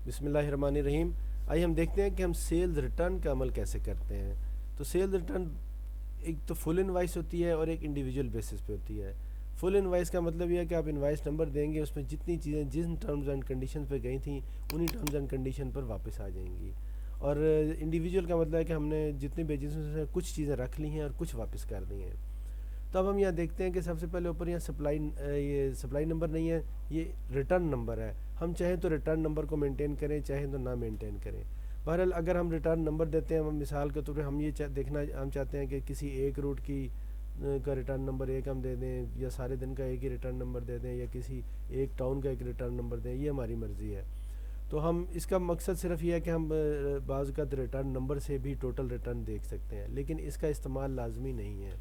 بسم اللہ الرحمن الرحیم. آئیے ہم دیکھتے ہیں کہ ہم سیلز ریٹرن کا عمل کیسے کرتے ہیں. تو سیلز ریٹرن ایک تو فل انوائس ہوتی ہے اور ایک انڈیویجول بیسس پہ ہوتی ہے. فل انوائس کا مطلب یہ ہے کہ آپ انوائس نمبر دیں گے, اس میں جتنی چیزیں جن ٹرمز اینڈ کنڈیشن پہ گئی تھیں انہی ٹرمز اینڈ کنڈیشن پر واپس آ جائیں گی. اور انڈیویجول کا مطلب ہے کہ ہم نے جتنے پیجز سے کچھ چیزیں رکھ لی ہیں اور کچھ واپس کر دی ہیں. تو اب ہم یہاں دیکھتے ہیں کہ سب سے پہلے اوپر یہاں یہ سپلائی نمبر نہیں ہے, یہ ریٹرن نمبر ہے. ہم چاہیں تو ریٹرن نمبر کو مینٹین کریں, چاہیں تو نہ مینٹین کریں. بہرحال اگر ہم ریٹرن نمبر دیتے ہیں, مثال کے طور پہ ہم یہ دیکھنا ہم چاہتے ہیں کہ کسی ایک روٹ کی کا ریٹرن نمبر ایک ہم دے دیں, یا سارے دن کا ایک ہی ریٹرن نمبر دے دیں, یا کسی ایک ٹاؤن کا ایک ریٹرن نمبر دیں, یہ ہماری مرضی ہے. تو ہم اس کا مقصد صرف یہ ہے کہ ہم بعض اوقات ریٹرن نمبر سے بھی ٹوٹل ریٹرن دیکھ سکتے ہیں, لیکن اس کا استعمال لازمی نہیں ہے.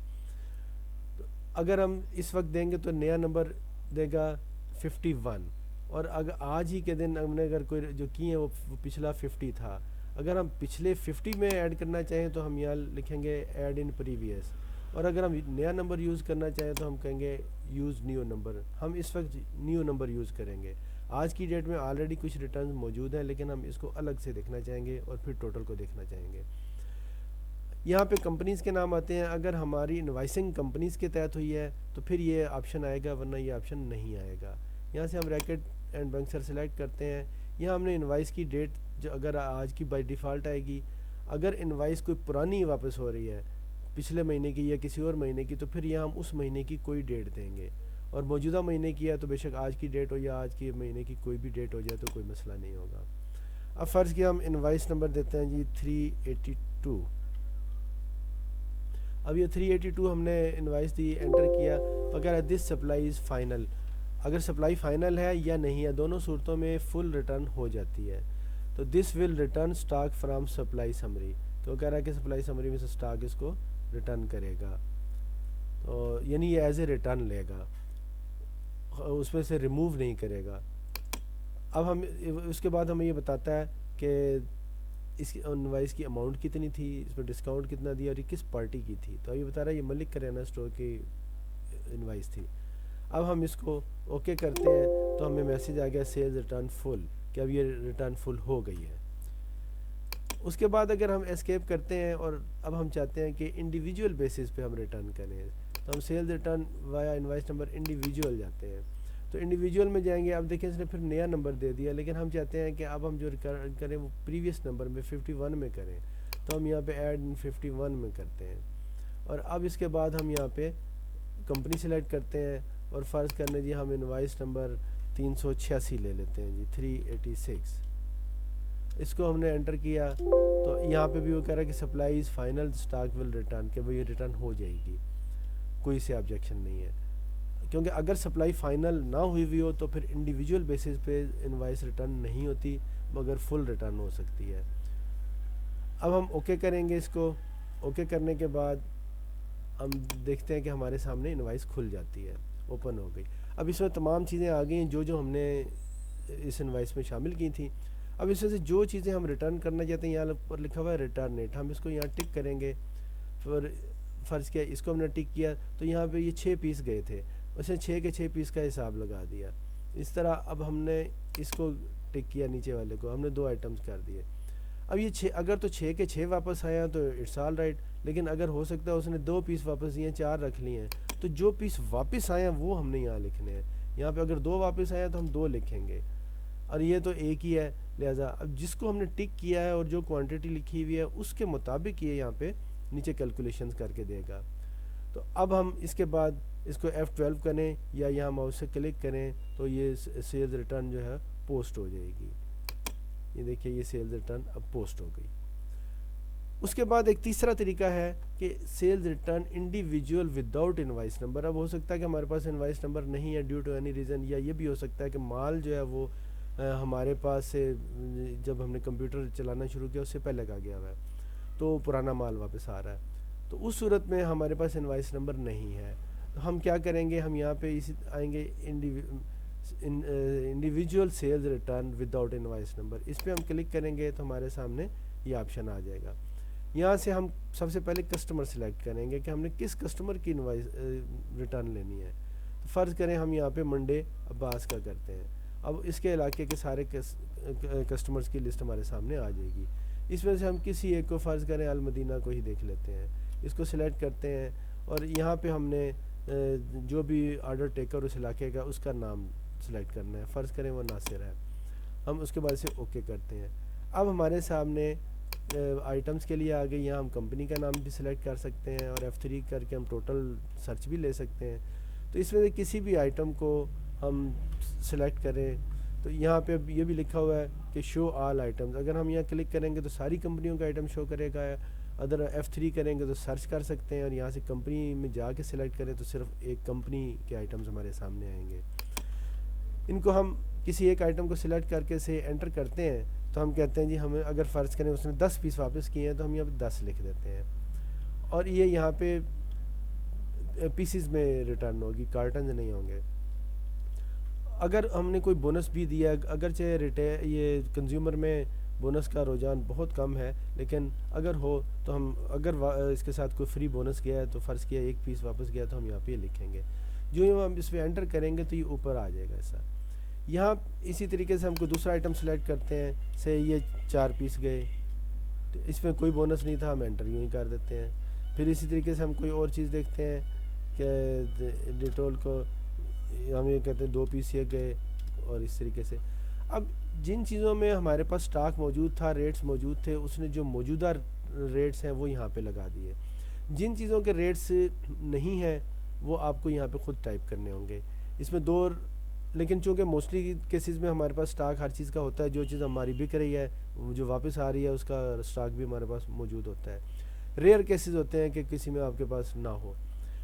اگر ہم اس وقت دیں گے تو نیا نمبر دے گا 51, اور اگر آج ہی کے دن ہم نے اگر کوئی جو کی ہے وہ پچھلا 50 تھا, اگر ہم پچھلے 50 میں ایڈ کرنا چاہیں تو ہم یہاں لکھیں گے ایڈ ان پریویس, اور اگر ہم نیا نمبر یوز کرنا چاہیں تو ہم کہیں گے یوز نیو نمبر. ہم اس وقت نیو نمبر یوز کریں گے. آج کی ڈیٹ میں آلریڈی کچھ ریٹرنز موجود ہیں, لیکن ہم اس کو الگ سے دیکھنا چاہیں گے اور پھر ٹوٹل کو دیکھنا چاہیں گے. یہاں پہ کمپنیز کے نام آتے ہیں. اگر ہماری انوائسنگ کمپنیز کے تحت ہوئی ہے تو پھر یہ آپشن آئے گا, ورنہ یہ آپشن نہیں آئے گا. یہاں سے ہم ریکٹ اینڈ بینکسر سلیکٹ کرتے ہیں. یہاں ہم نے انوائس کی ڈیٹ جو اگر آج کی بائی ڈیفالٹ آئے گی. اگر انوائس کوئی پرانی واپس ہو رہی ہے پچھلے مہینے کی یا کسی اور مہینے کی, تو پھر یہاں ہم اس مہینے کی کوئی ڈیٹ دیں گے. اور موجودہ مہینے کی ہے تو بے شک آج کی ڈیٹ ہو یا آج کے مہینے کی کوئی بھی ڈیٹ ہو جائے تو کوئی مسئلہ نہیں ہوگا. اب فرض کیا ہم انوائس نمبر دیتے ہیں جی 382. اب یہ 382 ہم نے انوائس دی, انٹر کیا, وغیرہ دس سپلائی از فائنل. اگر سپلائی فائنل ہے یا نہیں ہے, دونوں صورتوں میں فل ریٹرن ہو جاتی ہے. تو this will return stock from supply summary, تو وہ کہہ رہا ہے کہ سپلائی سمری میں سے اسٹاک اس کو ریٹرن کرے گا. تو یعنی یہ ایز اے ریٹرن لے گا, اس میں سے ریموو نہیں کرے گا. اب ہم اس کے بعد ہمیں یہ بتاتا ہے کہ اس کی انوائس کی اماؤنٹ کتنی تھی, اس میں ڈسکاؤنٹ کتنا دیا, اور یہ کس پارٹی کی تھی. تو یہ بتا رہا ہے یہ ملک کریانہ اسٹور کی انوائس تھی. اب ہم اس کو اوکے کرتے ہیں تو ہمیں میسیج آ گیا سیلز ریٹرن فل, کہ اب یہ ریٹرن فل ہو گئی ہے. اس کے بعد اگر ہم اسکیپ کرتے ہیں اور اب ہم چاہتے ہیں کہ انڈیویجول بیسس پہ ہم ریٹرن کریں, تو ہم sales return via invoice number individual جاتے ہیں. تو انڈیویجول میں جائیں گے. اب دیکھیں اس نے پھر نیا نمبر دے دیا, لیکن ہم چاہتے ہیں کہ اب ہم جو ریٹرن کریں وہ پریویس نمبر میں 51 میں کریں. تو ہم یہاں پہ ایڈ 51 میں کرتے ہیں, اور اب اس کے بعد ہم یہاں پہ کمپنی سلیکٹ کرتے ہیں, اور فرض کرنے جی ہم انوائس نمبر 386 لے لیتے ہیں جی 386. اس کو ہم نے انٹر کیا تو یہاں پہ بھی وہ کہہ رہا ہے کہ supply is final stock will return, کہ وہ یہ ریٹرن ہو جائے گی, کوئی سے آبجیکشن نہیں ہے. کیونکہ اگر سپلائی فائنل نہ ہوئی ہوئی ہو تو پھر انڈیویجول بیسس پہ انوائس ریٹرن نہیں ہوتی, مگر فل ریٹرن ہو سکتی ہے. اب ہم اوکے کریں گے اس کو. اوکے کرنے کے بعد ہم دیکھتے ہیں کہ ہمارے سامنے انوائس کھل جاتی ہے, اوپن ہو گئی. اب اس میں تمام چیزیں آ گئی ہیں جو ہم نے اس انوائس میں شامل کی تھیں. اب اس میں سے جو چیزیں ہم ریٹرن کرنا چاہتے ہیں, یہاں پر لکھا ہوا ہے ریٹرن ایٹ, ہم اس کو یہاں ٹک کریں گے. پھر فرض کیا اس کو ہم نے ٹک کیا تو یہاں پہ یہ 6 پیس گئے تھے, اس نے 6 کے 6 پیس کا حساب لگا دیا. اس طرح اب ہم نے اس کو ٹک کیا, نیچے والے کو ہم نے 2 آئٹمز کر دیے. اب یہ 6 اگر تو 6 کے 6 واپس آیا تو اٹس آل رائٹ, لیکن اگر ہو سکتا ہے اس نے 2 پیس واپس دیے, 4 رکھ لیے ہیں, تو جو پیس واپس آئے ہیں وہ ہم نے یہاں لکھنے ہیں. یہاں پہ اگر 2 واپس آئے ہیں تو ہم 2 لکھیں گے, اور یہ تو ایک ہی ہے. لہٰذا اب جس کو ہم نے ٹک کیا ہے اور جو کوانٹٹی لکھی ہوئی ہے اس کے مطابق یہ یہاں پہ نیچے کیلکولیشنز کر کے دے گا. تو اب ہم اس کے بعد اس کو F12 کریں یا یہاں ماؤس سے کلک کریں تو یہ سیلز ریٹرن جو ہے پوسٹ ہو جائے گی. یہ دیکھیے یہ سیلز ریٹرن اب پوسٹ ہو گئی. اس کے بعد ایک تیسرا طریقہ ہے کہ sales return individual without invoice number. اب ہو سکتا ہے کہ ہمارے پاس انوائس نمبر نہیں ہے ڈیو ٹو اینی ریزن, یا یہ بھی ہو سکتا ہے کہ مال جو ہے وہ ہمارے پاس سے جب ہم نے کمپیوٹر چلانا شروع کیا اس سے پہلے کا گیا ہوا ہے, تو پرانا مال واپس آ رہا ہے. تو اس صورت میں ہمارے پاس انوائس نمبر نہیں ہے. تو ہم کیا کریں گے, ہم یہاں پہ اسی آئیں گے individual sales return without invoice number. اس پہ ہم کلک کریں گے تو ہمارے سامنے یہ آپشن آ جائے گا. یہاں سے ہم سب سے پہلے کسٹمر سلیکٹ کریں گے کہ ہم نے کس کسٹمر کی انوائس ریٹرن لینی ہے. تو فرض کریں ہم یہاں پہ منڈے عباس کا کرتے ہیں. اب اس کے علاقے کے سارے کسٹمرز کی لسٹ ہمارے سامنے آ جائے گی. اس وجہ سے ہم کسی ایک کو فرض کریں المدینہ کو ہی دیکھ لیتے ہیں, اس کو سلیکٹ کرتے ہیں اور یہاں پہ ہم نے جو بھی آرڈر ٹیکر اس علاقے کا اس کا نام سلیکٹ کرنا ہے. فرض کریں وہ ناصر ہے, ہم اس کے بعد سے اوکے کرتے ہیں. اب ہمارے سامنے آئٹمز کے لیے آگے یہاں ہم کمپنی کا نام بھی سلیکٹ کر سکتے ہیں اور F3 کر کے ہم ٹوٹل سرچ بھی لے سکتے ہیں. تو اس میں سے کسی بھی آئٹم کو ہم سلیکٹ کریں تو یہاں پہ یہ بھی لکھا ہوا ہے کہ شو آل آئٹمز. اگر ہم یہاں کلک کریں گے تو ساری کمپنیوں کا آئٹم شو کرے گا. اگر F3 کریں گے تو سرچ کر سکتے ہیں اور یہاں سے کمپنی میں جا کے سلیکٹ کریں تو صرف ایک کمپنی کے آئٹمز ہمارے سامنے آئیں گے. ان کو ہم کسی ایک آئٹم کو سلیکٹ کر کے سے انٹر کرتے ہیں تو ہم کہتے ہیں جی ہمیں اگر فرض کریں اس نے 10 پیس واپس کیے ہیں تو ہم یہاں پہ 10 لکھ دیتے ہیں اور یہ یہاں پہ پیسز میں ریٹرن ہوگی, کارٹنز نہیں ہوں گے. اگر ہم نے کوئی بونس بھی دیا, اگرچہ یہ کنزیومر میں بونس کا رجحان بہت کم ہے, لیکن اگر ہو تو ہم اگر اس کے ساتھ کوئی فری بونس گیا ہے تو فرض کیا ایک پیس واپس گیا تو ہم یہاں پہ یہ لکھیں گے. جو ہم اس پہ انٹر کریں گے تو یہ اوپر آ جائے گا ایسا. یہاں اسی طریقے سے ہم کوئی دوسرا آئٹم سلیکٹ کرتے ہیں, سے یہ 4 پیس گئے تو اس میں کوئی بونس نہیں تھا, ہم انٹر یوں ہی کر دیتے ہیں. پھر اسی طریقے سے ہم کوئی اور چیز دیکھتے ہیں کہ ڈیٹول کو ہم یہ کہتے ہیں 2 پیس یہ گئے اور اس طریقے سے. اب جن چیزوں میں ہمارے پاس سٹاک موجود تھا, ریٹس موجود تھے, اس نے جو موجودہ ریٹس ہیں وہ یہاں پہ لگا دیے. جن چیزوں کے ریٹس نہیں ہیں وہ آپ کو یہاں پہ خود ٹائپ کرنے ہوں گے. اس میں دو, لیکن چونکہ موسٹلی کیسز میں ہمارے پاس سٹاک ہر چیز کا ہوتا ہے, جو چیز ہماری بک رہی ہے جو واپس آ رہی ہے اس کا سٹاک بھی ہمارے پاس موجود ہوتا ہے. ریئر کیسز ہوتے ہیں کہ کسی میں آپ کے پاس نہ ہو.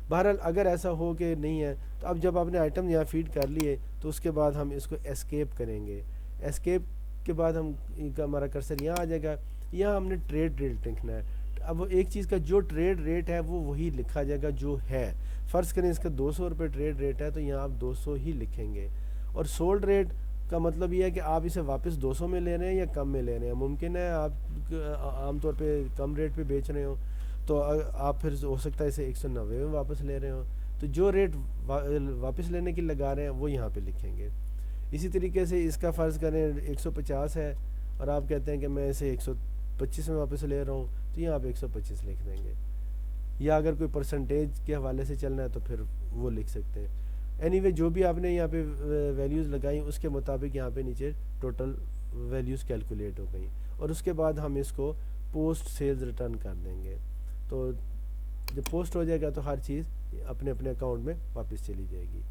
بہرحال اگر ایسا ہو کہ نہیں ہے تو اب جب آپ نے آئٹم یہاں فیڈ کر لیے تو اس کے بعد ہم اس کو اسکیپ کریں گے. اسکیپ کے بعد ہمارا کرسر یہاں آ جائے گا. یہاں ہم نے ٹریڈ ریٹ لکھنا ہے. اب وہ ایک چیز کا جو ٹریڈ ریٹ ہے وہ وہی لکھا جائے گا جو ہے. فرض کریں اس کا 200 روپے ٹریڈ ریٹ ہے تو یہاں آپ 200 ہی لکھیں گے. اور سولڈ ریٹ کا مطلب یہ ہے کہ آپ اسے واپس 200 میں لے رہے ہیں یا کم میں لے رہے ہیں. ممکن ہے آپ عام طور پہ کم ریٹ پہ بیچ رہے ہوں تو آپ پھر ہو سکتا ہے اسے 190 میں واپس لے رہے ہوں, تو جو ریٹ واپس لینے کی لگا رہے ہیں وہ یہاں پہ لکھیں گے. اسی طریقے سے اس کا فرض کریں 150 ہے اور آپ کہتے ہیں کہ میں اسے 125 میں واپس لے رہا ہوں تو یہاں آپ 125 لکھ دیں گے. یا اگر کوئی پرسنٹیج کے حوالے سے چلنا ہے تو پھر وہ لکھ سکتے ہیں. اینی وے جو بھی آپ نے یہاں پہ ویلیوز لگائیں اس کے مطابق یہاں پہ نیچے ٹوٹل ویلیوز کیلکولیٹ ہو گئیں اور اس کے بعد ہم اس کو پوسٹ سیلز ریٹرن کر دیں گے. تو جب پوسٹ ہو جائے گا تو ہر چیز اپنے اپنے اکاؤنٹ میں واپس چلی جائے گی.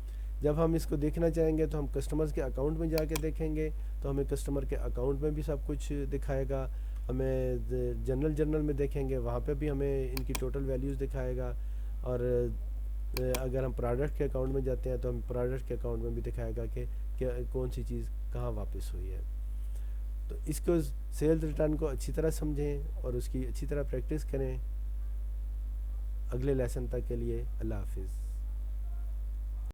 جب ہم اس کو دیکھنا چاہیں گے تو ہم کسٹمرز کے اکاؤنٹ میں جا کے دیکھیں گے تو ہمیں کسٹمر کے اکاؤنٹ میں بھی سب کچھ دکھائے گا. ہمیں جنرل میں دیکھیں گے وہاں پہ بھی ہمیں ان کی ٹوٹل ویلیوز دکھائے گا. اور اگر ہم پروڈکٹ کے اکاؤنٹ میں جاتے ہیں تو ہم پروڈکٹ کے اکاؤنٹ میں بھی دکھائے گا کہ کون سی چیز کہاں واپس ہوئی ہے. تو اس کو سیلز ریٹرن کو اچھی طرح سمجھیں اور اس کی اچھی طرح پریکٹس کریں. اگلے لیسن تک کے لیے اللہ حافظ.